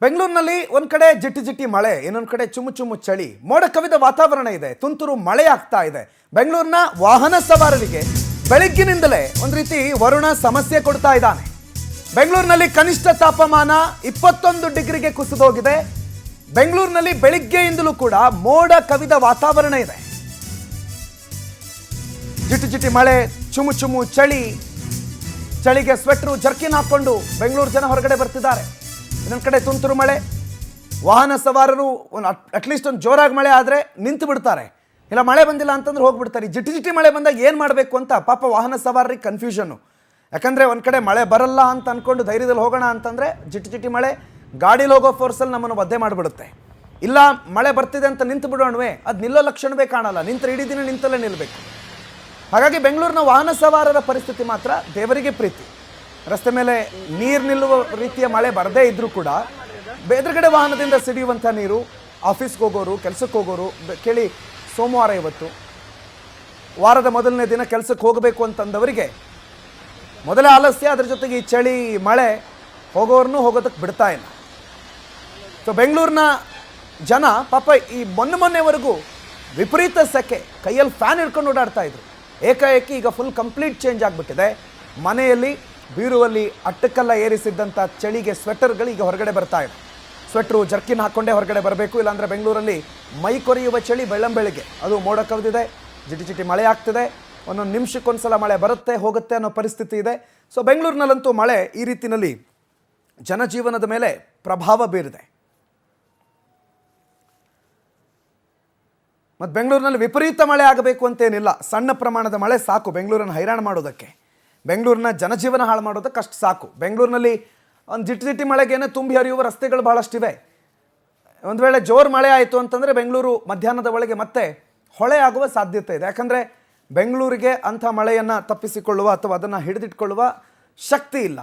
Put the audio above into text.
ಬೆಂಗಳೂರಿನಲ್ಲಿ ಒಂದ್ ಕಡೆ ಜಿಟಿ ಜಿಟಿ ಮಳೆ, ಇನ್ನೊಂದ್ ಕಡೆ ಚುಮು ಚುಮು ಚಳಿ, ಮೋಡ ಕವಿದ ವಾತಾವರಣ ಇದೆ, ತುಂತುರು ಮಳೆ ಆಗ್ತಾ ಇದೆ. ಬೆಂಗಳೂರಿನ ವಾಹನ ಸವಾರರಿಗೆ ಬೆಳಗ್ಗಿನಿಂದಲೇ ಒಂದ್ ರೀತಿ ವರುಣ ಸಮಸ್ಯೆ ಕೊಡ್ತಾ ಇದ್ದಾನೆ. ಬೆಂಗಳೂರಿನಲ್ಲಿ ಕನಿಷ್ಠ ತಾಪಮಾನ 21 ಡಿಗ್ರಿಗೆ ಕುಸಿದೋಗಿದೆ. ಬೆಂಗಳೂರಿನಲ್ಲಿ ಬೆಳಿಗ್ಗೆಯಿಂದಲೂ ಕೂಡ ಮೋಡ ಕವಿದ ವಾತಾವರಣ ಇದೆ. ಜಿಟಿ ಜಿಟಿ ಮಳೆ, ಚುಮು ಚುಮು ಚಳಿ, ಚಳಿಗೆ ಸ್ವೆಟ್ರು ಜರ್ಕಿನ್ ಹಾಕೊಂಡು ಬೆಂಗಳೂರು ಜನ ಹೊರಗಡೆ ಬರ್ತಿದ್ದಾರೆ. ಇನ್ನೊಂದು ಕಡೆ ತುಂತುರು ಮಳೆ, ವಾಹನ ಸವಾರರು ಅಟ್ಲೀಸ್ಟ್ ಒಂದು ಜೋರಾಗಿ ಮಳೆ ಆದರೆ ನಿಂತು ಬಿಡ್ತಾರೆ, ಇಲ್ಲ ಮಳೆ ಬಂದಿಲ್ಲ ಅಂತಂದ್ರೆ ಹೋಗ್ಬಿಡ್ತಾರೆ. ಜಿಟಿ ಜಿಟಿ ಮಳೆ ಬಂದಾಗ ಏನು ಮಾಡಬೇಕು ಅಂತ ಪಾಪ ವಾಹನ ಸವಾರರಿಗೆ ಕನ್ಫ್ಯೂಷನ್ನು. ಯಾಕಂದರೆ ಒಂದು ಕಡೆ ಮಳೆ ಬರಲ್ಲ ಅಂತ ಅಂದ್ಕೊಂಡು ಧೈರ್ಯದಲ್ಲಿ ಹೋಗೋಣ ಅಂತಂದರೆ ಜಿಟಿ ಜಿಟಿ ಮಳೆ ಗಾಡೀಲಿ ಹೋಗೋ ಫೋರ್ಸಲ್ಲಿ ನಮ್ಮನ್ನು ಒದ್ದೆ ಮಾಡಿಬಿಡುತ್ತೆ. ಇಲ್ಲ ಮಳೆ ಬರ್ತಿದೆ ಅಂತ ನಿಂತು ಬಿಡೋಣವೇ, ಅದು ನಿಲ್ಲೋ ಲಕ್ಷಣವೇ ಕಾಣಲ್ಲ, ನಿಂತರೆ ಇಡೀ ದಿನ ನಿಂತಲ್ಲೇ ನಿಲ್ಲಬೇಕು. ಹಾಗಾಗಿ ಬೆಂಗಳೂರಿನ ವಾಹನ ಸವಾರರ ಪರಿಸ್ಥಿತಿ ಮಾತ್ರ ದೇವರಿಗೆ ಪ್ರೀತಿ. ರಸ್ತೆ ಮೇಲೆ ನೀರು ನಿಲ್ಲುವ ರೀತಿಯ ಮಳೆ ಬರದೇ ಇದ್ರೂ ಕೂಡ ಎದುರುಗಡೆ ವಾಹನದಿಂದ ಸಿಡಿಯುವಂಥ ನೀರು, ಆಫೀಸ್ಗೆ ಹೋಗೋರು, ಕೆಲಸಕ್ಕೆ ಹೋಗೋರು ಕೇಳಿ, ಸೋಮವಾರ ಇವತ್ತು ವಾರದ ಮೊದಲನೇ ದಿನ ಕೆಲಸಕ್ಕೆ ಹೋಗಬೇಕು ಅಂತಂದವರಿಗೆ ಮೊದಲೇ ಆಲಸ್ಯ, ಅದ್ರ ಜೊತೆಗೆ ಈ ಚಳಿ ಮಳೆ ಹೋಗೋರನ್ನೂ ಹೋಗೋದಕ್ಕೆ ಬಿಡ್ತಾ ಇಲ್ಲ. ಸೊ ಬೆಂಗಳೂರಿನ ಜನ ಪಾಪ ಈ ಮೊನ್ನೆವರೆಗೂ ವಿಪರೀತ ಸೆಕೆ, ಕೈಯಲ್ಲಿ ಫ್ಯಾನ್ ಹಿಡ್ಕೊಂಡು ಓಡಾಡ್ತಾ ಇದ್ರು. ಏಕಾಏಕಿ ಈಗ ಫುಲ್ ಕಂಪ್ಲೀಟ್ ಚೇಂಜ್ ಆಗಿಬಿಟ್ಟಿದೆ. ಮನೆಯಲ್ಲಿ ಬೀರುವಲ್ಲಿ ಅಟ್ಟಕ್ಕೆಲ್ಲ ಏರಿಸಿದ್ದಂಥ ಚಳಿಗೆ ಸ್ವೆಟರ್ಗಳು ಈಗ ಹೊರಗಡೆ ಬರ್ತಾ ಇದೆ. ಸ್ವೆಟ್ರು ಜರ್ಕಿನ್ ಹಾಕ್ಕೊಂಡೇ ಹೊರಗಡೆ ಬರಬೇಕು, ಇಲ್ಲಾಂದರೆ ಬೆಂಗಳೂರಲ್ಲಿ ಮೈ ಕೊರೆಯುವ ಚಳಿ ಬೆಳ್ಳಂಬೆಳಿಗ್ಗೆ. ಅದು ಮೋಡ ಕವಿದಿದೆ, ಜಿಟಿ ಜಿಟಿ ಮಳೆ ಆಗ್ತಿದೆ, ಒಂದೊಂದು ನಿಮಿಷಕ್ಕೊಂದ್ಸಲ ಮಳೆ ಬರುತ್ತೆ ಹೋಗುತ್ತೆ ಅನ್ನೋ ಪರಿಸ್ಥಿತಿ ಇದೆ. ಸೊ ಬೆಂಗಳೂರಿನಲ್ಲಂತೂ ಮಳೆ ಈ ರೀತಿಯಲ್ಲಿ ಜನಜೀವನದ ಮೇಲೆ ಪ್ರಭಾವ ಬೀರಿದೆ. ಮತ್ತು ಬೆಂಗಳೂರಿನಲ್ಲಿ ವಿಪರೀತ ಮಳೆ ಆಗಬೇಕು ಅಂತೇನಿಲ್ಲ, ಸಣ್ಣ ಪ್ರಮಾಣದ ಮಳೆ ಸಾಕು ಬೆಂಗಳೂರನ್ನು ಹೈರಾಣ ಮಾಡೋದಕ್ಕೆ, ಬೆಂಗಳೂರಿನ ಜನಜೀವನ ಹಾಳು ಮಾಡೋದಕ್ಕೆ ಅಷ್ಟು ಸಾಕು. ಬೆಂಗಳೂರಿನಲ್ಲಿ ಒಂದು ಜಿಟಿ ಜಿಟಿ ಮಳೆಗೇನೆ ತುಂಬಿ ಹರಿಯುವ ರಸ್ತೆಗಳು ಬಹಳಷ್ಟಿವೆ. ಒಂದು ವೇಳೆ ಜೋರು ಮಳೆ ಆಯಿತು ಅಂತಂದರೆ ಬೆಂಗಳೂರು ಮಧ್ಯಾಹ್ನದ ಒಳಗೆ ಮತ್ತೆ ಹೊಳೆ ಆಗುವ ಸಾಧ್ಯತೆ ಇದೆ. ಯಾಕಂದರೆ ಬೆಂಗಳೂರಿಗೆ ಅಂಥ ಮಳೆಯನ್ನು ತಪ್ಪಿಸಿಕೊಳ್ಳುವ ಅಥವಾ ಅದನ್ನು ಹಿಡಿದಿಟ್ಕೊಳ್ಳುವ ಶಕ್ತಿ ಇಲ್ಲ.